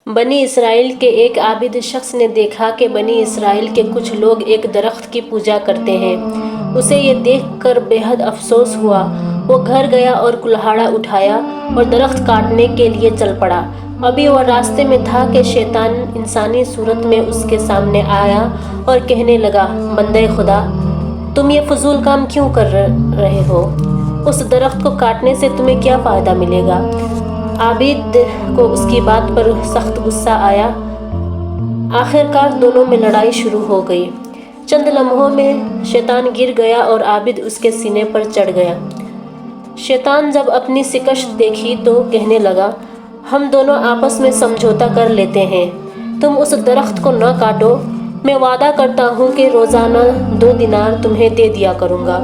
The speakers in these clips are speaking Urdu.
بنی اسرائیل کے ایک عابد شخص نے دیکھا کہ بنی اسرائیل کے کچھ لوگ ایک درخت کی پوجا کرتے ہیں۔ اسے یہ دیکھ کر بے حد افسوس ہوا۔ وہ گھر گیا اور کلہاڑا اٹھایا اور درخت کاٹنے کے لیے چل پڑا۔ ابھی وہ راستے میں تھا کہ شیطان انسانی صورت میں اس کے سامنے آیا اور کہنے لگا، بندے خدا، تم یہ فضول کام کیوں کر رہے ہو؟ اس درخت کو کاٹنے سے تمہیں کیا فائدہ ملے گا؟ عابد کو اس کی بات پر سخت غصہ آیا۔ آخرکار دونوں میں لڑائی شروع ہو گئی۔ چند لمحوں میں شیطان گر گیا اور عابد اس کے سینے پر چڑھ گیا۔ شیطان جب اپنی شکست دیکھی تو کہنے لگا، ہم دونوں آپس میں سمجھوتا کر لیتے ہیں، تم اس درخت کو نہ کاٹو، میں وعدہ کرتا ہوں کہ روزانہ 2 دینار تمہیں دے دیا کروں گا۔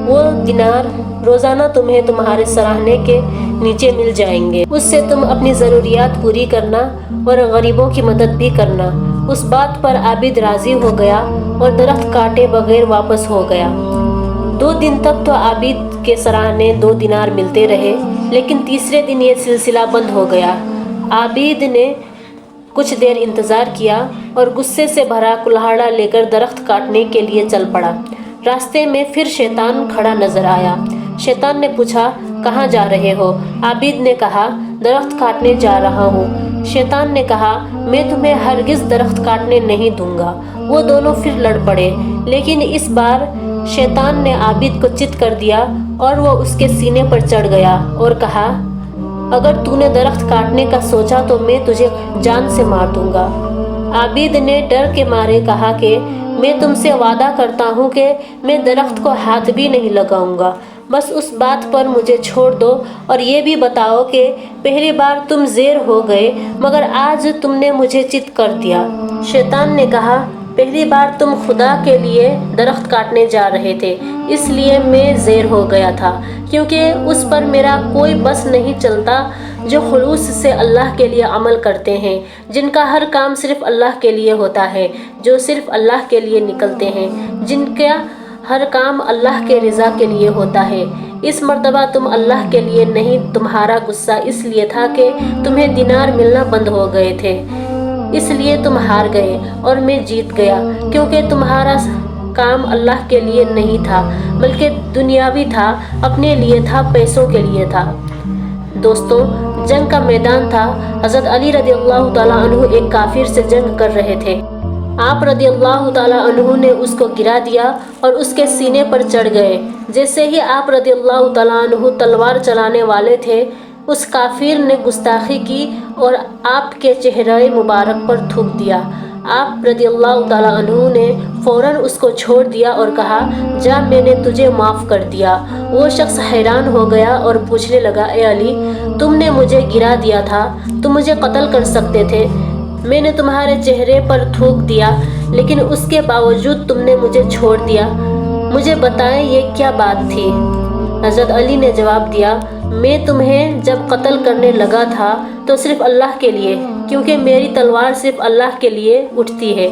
وہ دینار روزانہ تمہیں تمہارے سراہنے کے نیچے مل جائیں گے، اس سے تم اپنی ضروریات پوری کرنا اور غریبوں کی مدد بھی کرنا۔ اس بات پر عابد راضی ہو گیا اور درخت کاٹے بغیر واپس ہو گیا۔ 2 دن تک تو عابد کے سراہنے 2 دینار ملتے رہے، لیکن تیسرے دن یہ سلسلہ بند ہو گیا۔ عابد نے کچھ دیر انتظار کیا اور غصے سے بھرا کلہاڑا لے کر درخت کاٹنے کے لیے چل پڑا۔ راستے میں پھر شیطان کھڑا نظر آیا۔ شیطان نے پوچھا، کہاں جا رہے ہو؟ عابد نے کہا، درخت کاٹنے جا رہا ہوں۔ شیطان نے کہا، میں تمہیں ہرگز درخت کاٹنے نہیں دوں گا۔ وہ دونوں پھر لڑ پڑے، لیکن اس بار شیطان نے عابد کو چت کر دیا اور وہ اس کے سینے پر چڑھ گیا اور کہا، اگر تو نے درخت کاٹنے کا سوچا تو میں تجھے جان سے مار دوں گا۔ عابد نے ڈر کے مارے کہا کہ میں تم سے وعدہ کرتا ہوں کہ میں درخت کو ہاتھ بھی نہیں لگاؤں گا، بس اس بات پر مجھے چھوڑ دو اور یہ بھی بتاؤ کہ پہلی بار تم زیر ہو گئے مگر آج تم نے مجھے چت کر دیا۔ شیطان نے کہا، پہلی بار تم خدا کے لیے درخت کاٹنے جا رہے تھے، اس لیے میں زیر ہو گیا تھا، کیونکہ اس پر میرا کوئی بس نہیں چلتا۔ جو خلوص سے اللہ کے لیے عمل کرتے ہیں، جن کا ہر کام صرف اللہ کے لیے ہوتا ہے، جو صرف اللہ کے لیے نکلتے ہیں، جن کا ہر کام اللہ کے رضا کے لیے ہوتا ہے۔ اس مرتبہ تم اللہ کے لیے نہیں، تمہارا غصہ اس لیے تھا کہ تمہیں دینار ملنا بند ہو گئے تھے، اس لیے تم ہار گئے اور میں جیت گیا، کیونکہ تمہارا کام اللہ کے لیے نہیں تھا بلکہ دنیاوی تھا، اپنے لیے تھا، پیسوں کے لیے تھا۔ دوستوں، جنگ کا میدان تھا۔ حضرت علی رضی اللہ تعالیٰ عنہ ایک کافر سے جنگ کر رہے تھے۔ آپ رضی اللہ تعالیٰ عنہ نے اس کو گرا دیا اور اس کے سینے پر چڑھ گئے۔ جیسے ہی آپ رضی اللہ تعالیٰ عنہ تلوار چلانے والے تھے، اس کافر نے گستاخی کی اور آپ کے چہرے مبارک پر تھوک دیا۔ آپ رضی اللہ تعالیٰ عنہ نے فوراً اس کو چھوڑ دیا اور کہا، جا، میں نے تجھے معاف کر دیا۔ وہ شخص حیران ہو گیا اور پوچھنے لگا، اے علی، تم نے مجھے گرا دیا تھا، تم مجھے قتل کر سکتے تھے، میں نے تمہارے چہرے پر تھوک دیا، لیکن اس کے باوجود تم نے مجھے چھوڑ دیا، مجھے بتائیں یہ کیا بات تھی؟ حضرت علی نے جواب دیا، میں تمہیں جب قتل کرنے لگا تھا تو صرف اللہ کے لیے، کیونکہ میری تلوار صرف اللہ کے لیے اٹھتی ہے،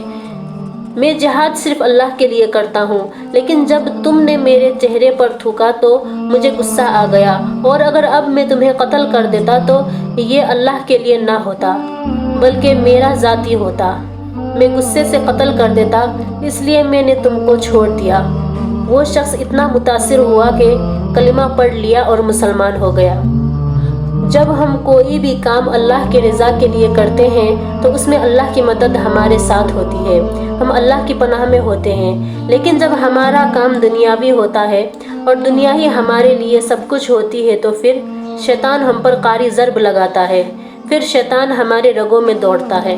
میں جہاد صرف اللہ کے لیے کرتا ہوں، لیکن جب تم نے میرے چہرے پر تھوکا تو مجھے غصہ آ گیا، اور اگر اب میں تمہیں قتل کر دیتا تو یہ اللہ کے لیے نہ ہوتا بلکہ میرا ذاتی ہوتا، میں غصے سے قتل کر دیتا، اس لیے میں نے تم کو چھوڑ دیا۔ وہ شخص اتنا متاثر ہوا کہ کلمہ پڑھ لیا اور مسلمان ہو گیا۔ جب ہم کوئی بھی کام اللہ کے رضا کے لیے کرتے ہیں تو اس میں اللہ کی مدد ہمارے ساتھ ہوتی ہے، ہم اللہ کی پناہ میں ہوتے ہیں، لیکن جب ہمارا کام دنیاوی ہوتا ہے اور دنیا ہی ہمارے لیے سب کچھ ہوتی ہے تو پھر شیطان ہم پر قاری ضرب لگاتا ہے، پھر شیطان ہمارے رگوں میں دوڑتا ہے۔